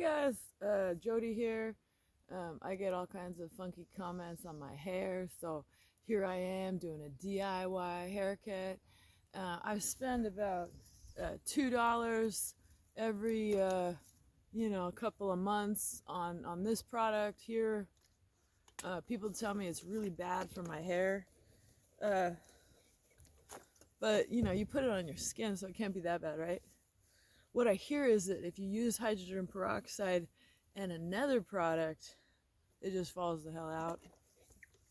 guys, Jody here. I get all kinds of funky comments on my hair, so here I am doing a DIY haircut. I spend about $2 every couple of months on this product here. People tell me it's really bad for my hair, uh, but you put it on your skin, so it can't be that bad, right? What I hear is that if you use hydrogen peroxide and another product, it just falls the hell out.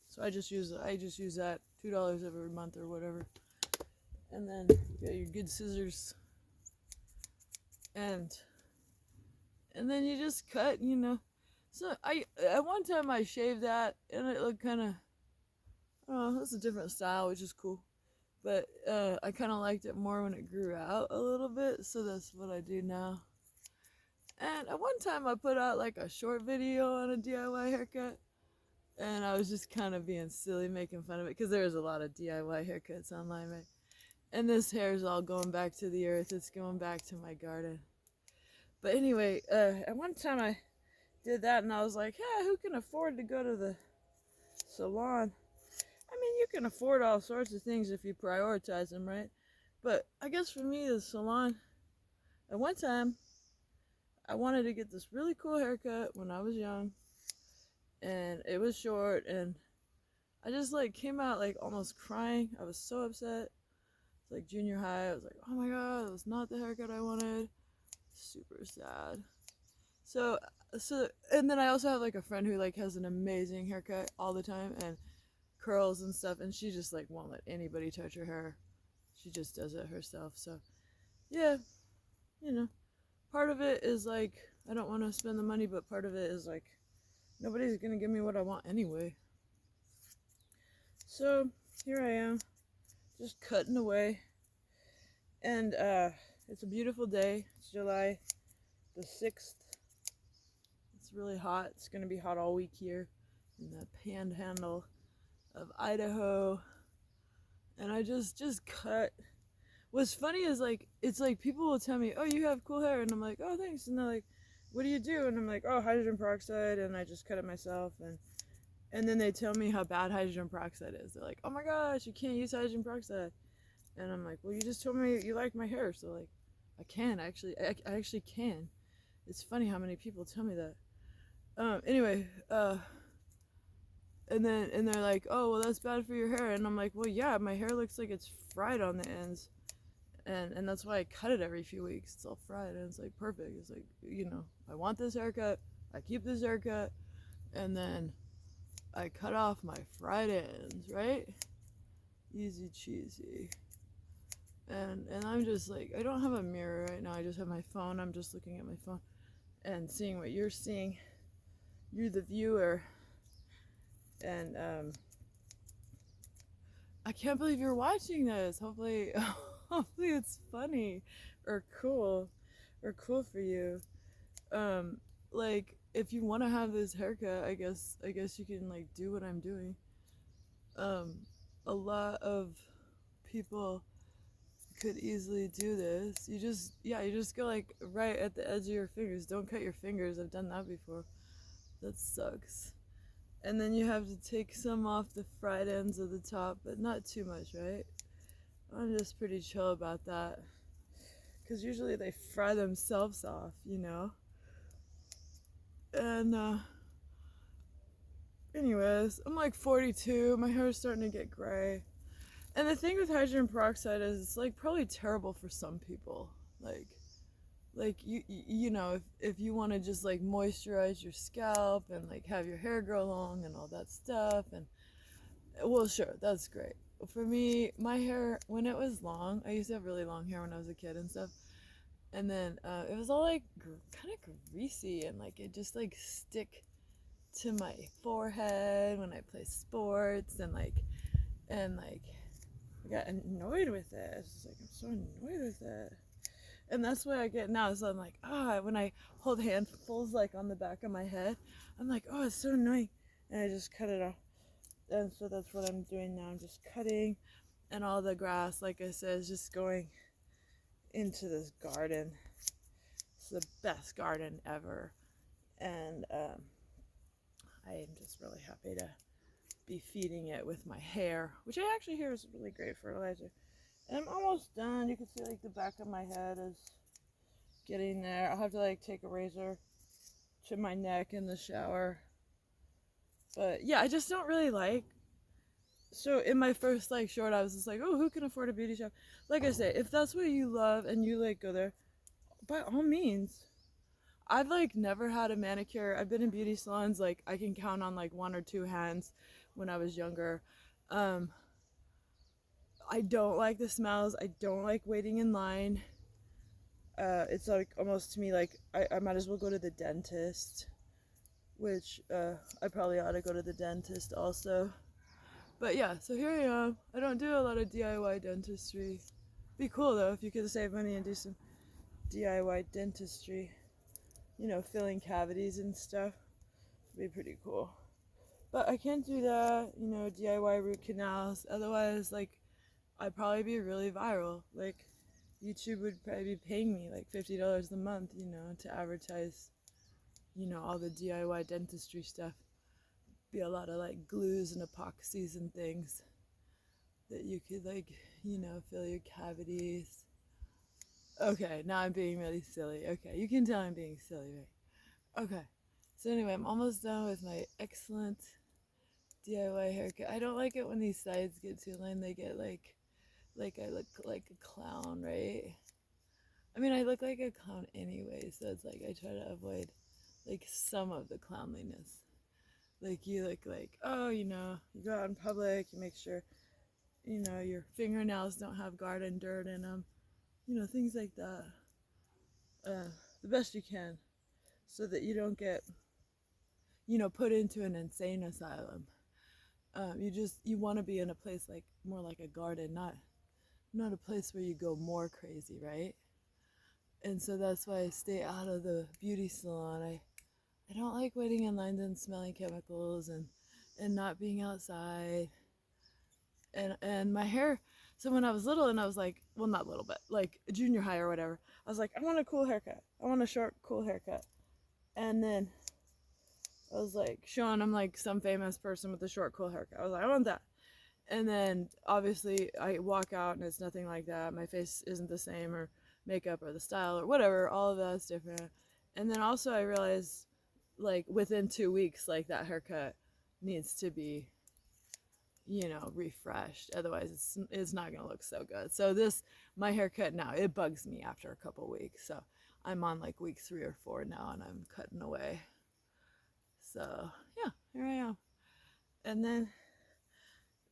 So I just use that $2 every month or whatever, and then get your good scissors, and then you just cut. So at one time I shaved that, and it looked kind of, I don't know, that's a different style, which is cool. But I kind of liked it more when it grew out a little bit, so that's what I do now. And at one time I put out like a short video on a DIY haircut, and I was just kind of being silly, making fun of it, because there's a lot of DIY haircuts online, right? And this hair is all going back to the earth. It's going back to my garden. But anyway, at one time I did that, and I was like, yeah, who can afford to go to the salon? I mean, you can afford all sorts of things if you prioritize them, right? But I guess for me, the salon, at one time, I wanted to get this really cool haircut when I was young, and it was short, and I just like came out like almost crying. I was so upset. It's like junior high. I was like, oh my god, that was not the haircut I wanted. Super sad. So, and then I also have like a friend who like has an amazing haircut all the time, and curls and stuff, and she just like won't let anybody touch her hair. She just does it herself. So yeah, part of it is like I don't want to spend the money, but part of it is like nobody's gonna give me what I want anyway. So here I am, just cutting away, and it's a beautiful day. It's July the 6th. It's really hot. It's gonna be hot all week here in the panhandle of Idaho, and I just cut. What's funny is like it's like people will tell me, oh, you have cool hair, and I'm like, oh, thanks, and they're like, what do you do? And I'm like, oh, hydrogen peroxide, and I just cut it myself, and then they tell me how bad hydrogen peroxide is. They're like, oh my gosh, you can't use hydrogen peroxide. And I'm like, well, you just told me you like my hair, so like I can actually. I actually can. It's funny how many people tell me that. Anyway, and they're like, oh, well, that's bad for your hair. And I'm like, well, yeah, my hair looks like it's fried on the ends, and that's why I cut it every few weeks. It's all fried, and it's like perfect. It's like, I want this haircut, I keep this haircut, and then I cut off my fried ends, right? Easy cheesy. And I'm just like, I don't have a mirror right now. I just have my phone. I'm just looking at my phone and seeing what you're seeing. You're the viewer. And I can't believe you're watching this. Hopefully it's funny or cool for you. Like if you want to have this haircut, I guess you can like do what I'm doing. A lot of people could easily do this. You just go like right at the edge of your fingers. Don't cut your fingers. I've done that before. That sucks. And then you have to take some off the fried ends of the top, but not too much, right? I'm just pretty chill about that, because usually they fry themselves off, And anyways, I'm like 42. My hair is starting to get gray. And the thing with hydrogen peroxide is it's like probably terrible for some people. Like if you want to just like moisturize your scalp and like have your hair grow long and all that stuff, and well, sure, that's great. For me, my hair, when it was long, I used to have really long hair when I was a kid and stuff, and then it was all like kind of greasy, and like it just like stick to my forehead when I play sports, and like I got annoyed with it. It's like, I'm so annoyed with it. And that's what I get now. So I'm like, when I hold handfuls like on the back of my head, I'm like, oh, it's so annoying. And I just cut it off. And so that's what I'm doing now. I'm just cutting, and all the grass, like I said, is just going into this garden. It's the best garden ever. and I am just really happy to be feeding it with my hair, which I actually hear is really great fertilizer. And I'm almost done. You can see like the back of my head is getting there. I'll have to like take a razor to my neck in the shower. But yeah, I just don't really like. So in my first like short, I was just like, oh, who can afford a beauty shop? Like I say, if that's what you love and you like go there, by all means. I've like never had a manicure. I've been in beauty salons like I can count on like one or two hands when I was younger. Um, I don't like the smells. I don't like waiting in line. It's like almost to me like I might as well go to the dentist, which I probably ought to go to the dentist also. But yeah, so here I am. I don't do a lot of DIY dentistry. Be cool though if you could save money and do some DIY dentistry. You know, filling cavities and stuff. It'd be pretty cool. But I can't do that, you know, DIY root canals. Otherwise, like, I'd probably be really viral. Like, YouTube would probably be paying me like $50 a month, you know, to advertise, you know, all the DIY dentistry stuff. Be a lot of like glues and epoxies and things that you could like, you know, fill your cavities. Okay, now I'm being really silly. Okay, you can tell I'm being silly, right? Okay, so anyway, I'm almost done with my excellent DIY haircut. I don't like it when these sides get too long. They get like I look like a clown, right? I mean, I look like a clown anyway, so it's like I try to avoid like some of the clownliness. Like you look like, oh, you know, you go out in public, you make sure, you know, your fingernails don't have garden dirt in them, you know, things like that. The best you can, so that you don't get, you know, put into an insane asylum. You want to be in a place like more like a garden, not a place where you go more crazy, right? And so that's why I stay out of the beauty salon. I don't like waiting in lines and smelling chemicals and not being outside. And my hair, so when I was little and I was like, well, not little, but like junior high or whatever, I was like, I want a cool haircut. I want a short, cool haircut. And then I was like, Sean, I'm like some famous person with a short, cool haircut. I was like, I want that. And then obviously I walk out and it's nothing like that. My face isn't the same, or makeup or the style or whatever. All of that's different. And then also I realized like within 2 weeks, like that haircut needs to be, you know, refreshed. Otherwise it's not going to look so good. So my haircut now, it bugs me after a couple weeks. So I'm on like week 3 or 4 now and I'm cutting away. So yeah, here I am. And then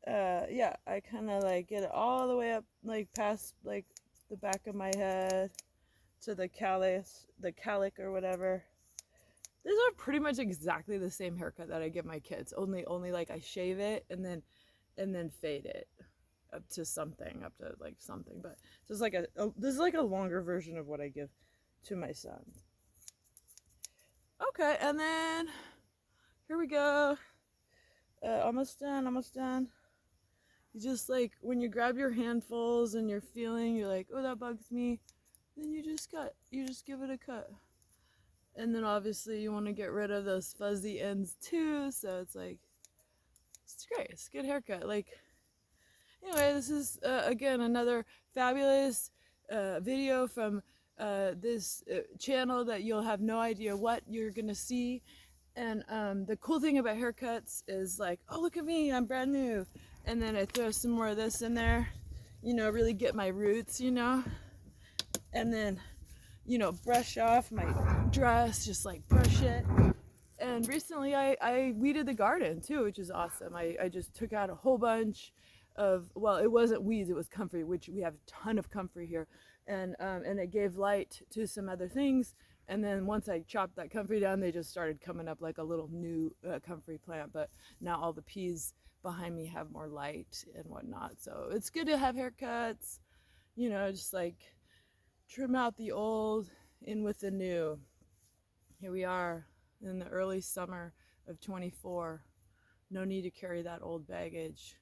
yeah, I kind of like get it all the way up, like past like the back of my head to the calic or whatever. These are pretty much exactly the same haircut that I give my kids. Only like I shave it and then fade it up to like something. But just like this is like a longer version of what I give to my son. Okay, and then here we go. Almost done. You just like, when you grab your handfuls and you're like, oh, that bugs me, then you just give it a cut. And then obviously you want to get rid of those fuzzy ends too, so it's like, it's great, it's a good haircut. Like, anyway, this is again another fabulous video from this channel that you'll have no idea what you're gonna see. And the cool thing about haircuts is like, oh, look at me, I'm brand new. And then I throw some more of this in there, you know, really get my roots, you know. And then, you know, brush off my dress, just like brush it. And recently I weeded the garden too, which is awesome. I just took out a whole bunch of, well, it wasn't weeds, it was comfrey, which we have a ton of comfrey here. And it gave light to some other things. And then once I chopped that comfrey down, they just started coming up like a little new comfrey plant. But now all the peas behind me have more light and whatnot. So it's good to have haircuts, you know, just like trim out the old, in with the new. Here we are in the early summer of 24. No need to carry that old baggage.